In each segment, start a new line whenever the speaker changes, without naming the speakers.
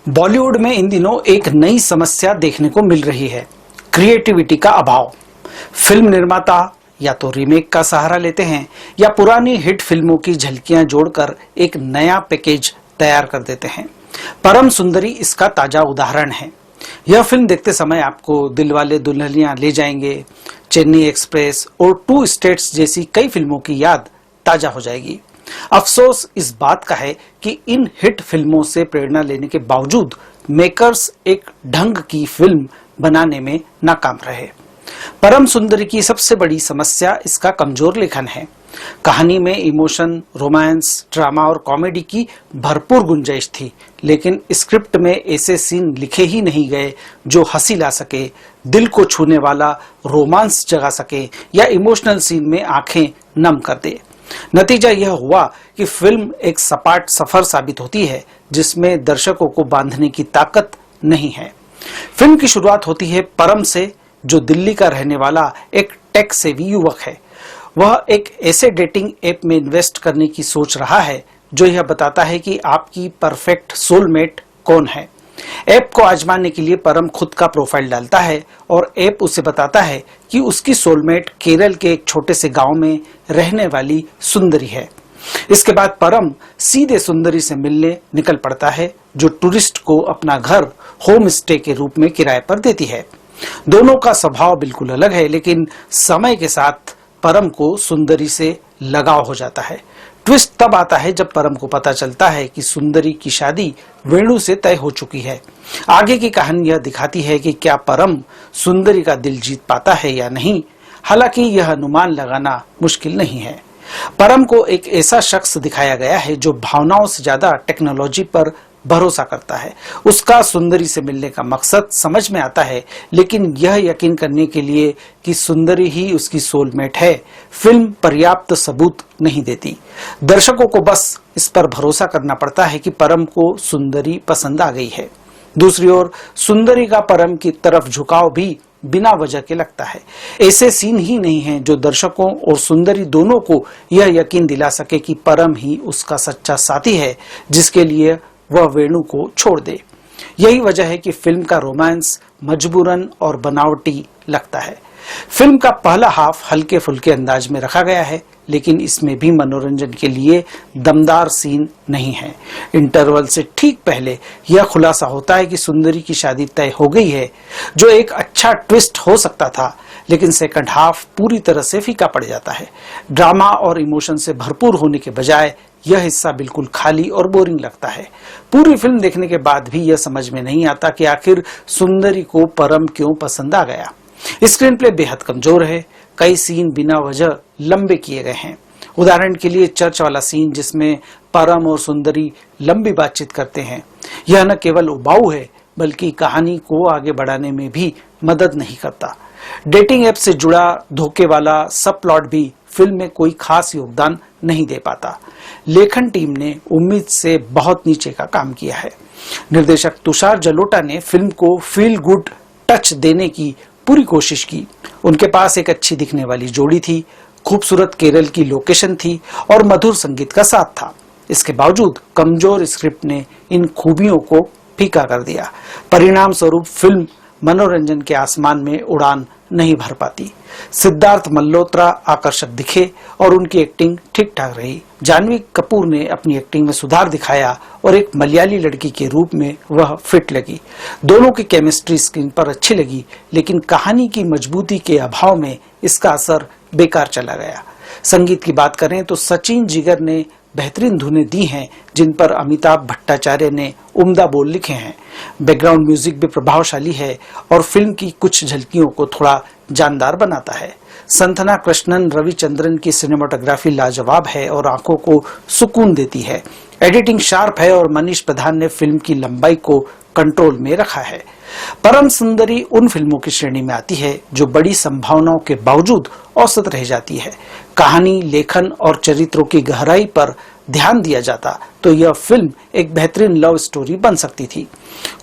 बॉलीवुड में इन दिनों एक नई समस्या देखने को मिल रही है, क्रिएटिविटी का अभाव। फिल्म निर्माता या तो रीमेक का सहारा लेते हैं या पुरानी हिट फिल्मों की झलकियां जोड़कर एक नया पैकेज तैयार कर देते हैं। परम सुंदरी इसका ताजा उदाहरण है। यह फिल्म देखते समय आपको दिलवाले दुल्हनिया ले जाएंगे, चेन्नई एक्सप्रेस और टू स्टेट्स जैसी कई फिल्मों की याद ताजा हो जाएगी। अफसोस इस बात का है कि इन हिट फिल्मों से प्रेरणा लेने के बावजूद मेकर्स एक ढंग की फिल्म बनाने में नाकाम रहे। परम सुंदरी की सबसे बड़ी समस्या इसका कमजोर लेखन है। कहानी में इमोशन, रोमांस, ड्रामा और कॉमेडी की भरपूर गुंजाइश थी, लेकिन स्क्रिप्ट में ऐसे सीन लिखे ही नहीं गए जो हंसी ला सके, दिल को छूने वाला रोमांस जगा सके या इमोशनल सीन में आंखें नम कर दे। नतीजा यह हुआ कि फिल्म एक सपाट सफर साबित होती है जिसमें दर्शकों को बांधने की ताकत नहीं है। फिल्म की शुरुआत होती है परम से, जो दिल्ली का रहने वाला एक टेक सेवी युवक है। वह एक ऐसे डेटिंग ऐप में इन्वेस्ट करने की सोच रहा है जो यह बताता है कि आपकी परफेक्ट सोलमेट कौन है। ऐप को आजमाने के लिए परम खुद का प्रोफाइल डालता है और ऐप उसे बताता है कि उसकी सोलमेट केरल के एक छोटे से गांव में रहने वाली सुंदरी है। इसके बाद परम सीधे सुंदरी से मिलने निकल पड़ता है, जो टूरिस्ट को अपना घर होम स्टे के रूप में किराए पर देती है। दोनों का स्वभाव बिल्कुल अलग है, लेकिन समय के साथ परम को सुंदरी से लगाव हो जाता है। ट्विस्ट तब आता है जब परम को पता चलता है कि सुंदरी की शादी वेणु से तय हो चुकी है। आगे की कहानी यह दिखाती है कि क्या परम सुंदरी का दिल जीत पाता है या नहीं। हालांकि यह अनुमान लगाना मुश्किल नहीं है। परम को एक ऐसा शख्स दिखाया गया है जो भावनाओं से ज्यादा टेक्नोलॉजी पर भरोसा करता है। उसका सुंदरी से मिलने का मकसद समझ में आता है, लेकिन यह यकीन करने के लिए कि सुंदरी ही उसकी सोलमेट है, फिल्म पर्याप्त सबूत नहीं देती। दर्शकों को बस इस पर भरोसा करना पड़ता है कि परम को सुंदरी पसंद आ गई है। दूसरी ओर सुंदरी का परम की तरफ झुकाव भी बिना वजह के लगता है। ऐसे सीन ही नहीं हैं जो दर्शकों और सुंदरी दोनों को यह यकीन दिला सके कि परम ही उसका सच्चा साथी है जिसके लिए वह वेणु को छोड़ दे। यही वजह है कि फिल्म का रोमांस मजबूरन और बनावटी लगता है। फिल्म का पहला हाफ हल्के फुल्के अंदाज में रखा गया है, लेकिन इसमें भी मनोरंजन के लिए दमदार सीन नहीं है। इंटरवल से ठीक पहले यह खुलासा होता है कि सुंदरी की शादी तय हो गई है, जो एक अच्छा ट्विस्ट हो सकता था, लेकिन सेकंड हाफ पूरी तरह से फीका पड़ जाता है। ड्रामा और इमोशन से भरपूर होने के बजाय यह हिस्सा बिल्कुल खाली और बोरिंग लगता है। पूरी फिल्म देखने के बाद भी यह समझ में नहीं आता कि आखिर सुंदरी को परम क्यों पसंद आ गया। स्क्रीन प्ले बेहद कमजोर है। कई सीन बिना वजह लंबे किए गए हैं। उदाहरण के लिए चर्च वाला सीन जिसमें परम और सुंदरी लंबी बातचीत करते हैं, यह न केवल उबाऊ है बल्कि कहानी को आगे बढ़ाने में भी मदद नहीं करता। डेटिंग ऐप से जुड़ा धोखे वाला सब प्लॉट भी फिल्म में कोई खास योगदान नहीं दे पाता। लेखन टीम ने उम्मीद से बहुत नीचे का काम किया है। निर्देशक तुषार जलोटा ने फिल्म को फील गुड टच देने की पूरी कोशिश की। उनके पास एक अच्छी दिखने वाली जोड़ी थी, खूबसूरत केरल की लोकेशन थी और मधुर संगीत का साथ था। इसके बावजूद कमजोर स्क्रिप्ट ने इन खूबियों को फीका कर दिया। परिणाम स्वरूप फिल्म मनोरंजन के आसमान में उड़ान नहीं भर पाती। सिद्धार्थ मल्होत्रा आकर्षक दिखे और उनकी एक्टिंग ठीक ठाक रही। जानवी कपूर ने अपनी एक्टिंग में सुधार दिखाया और एक मलयाली लड़की के रूप में वह फिट लगी। दोनों की केमिस्ट्री स्क्रीन पर अच्छी लगी, लेकिन कहानी की मजबूती के अभाव में इसका असर बेकार चला गया। संगीत की बात करें तो सचिन जिगर ने बेहतरीन धुनें दी हैं, जिन पर अमिताभ भट्टाचार्य ने उम्दा बोल लिखे हैं। बैकग्राउंड म्यूजिक भी प्रभावशाली है और फिल्म की कुछ झलकियों को थोड़ा जानदार बनाता है। संथना कृष्णन रविचंद्रन की सिनेमाटोग्राफी लाजवाब है और आंखों को सुकून देती है। एडिटिंग शार्प है और मनीष प्रधान ने फिल्म की लंबाई को कंट्रोल में रखा है। परम सुंदरी उन फिल्मों की श्रेणी में आती है जो बड़ी संभावनाओं के बावजूद औसत रह जाती है। कहानी, लेखन और चरित्रों की गहराई पर ध्यान दिया जाता तो यह फिल्म एक बेहतरीन लव स्टोरी बन सकती थी।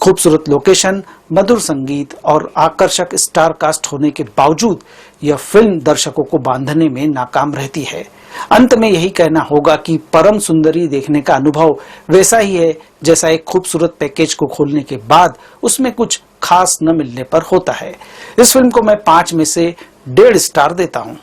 खूबसूरत लोकेशन, मधुर संगीत और आकर्षक स्टार कास्ट होने के बावजूद यह फिल्म दर्शकों को बांधने में नाकाम रहती है। अंत में यही कहना होगा कि परम सुंदरी देखने का अनुभव वैसा ही है जैसा एक खूबसूरत पैकेज को खोलने के बाद उसमें कुछ खास न मिलने पर होता है। इस फिल्म को मैं 5 में से 1.5 स्टार देता हूं।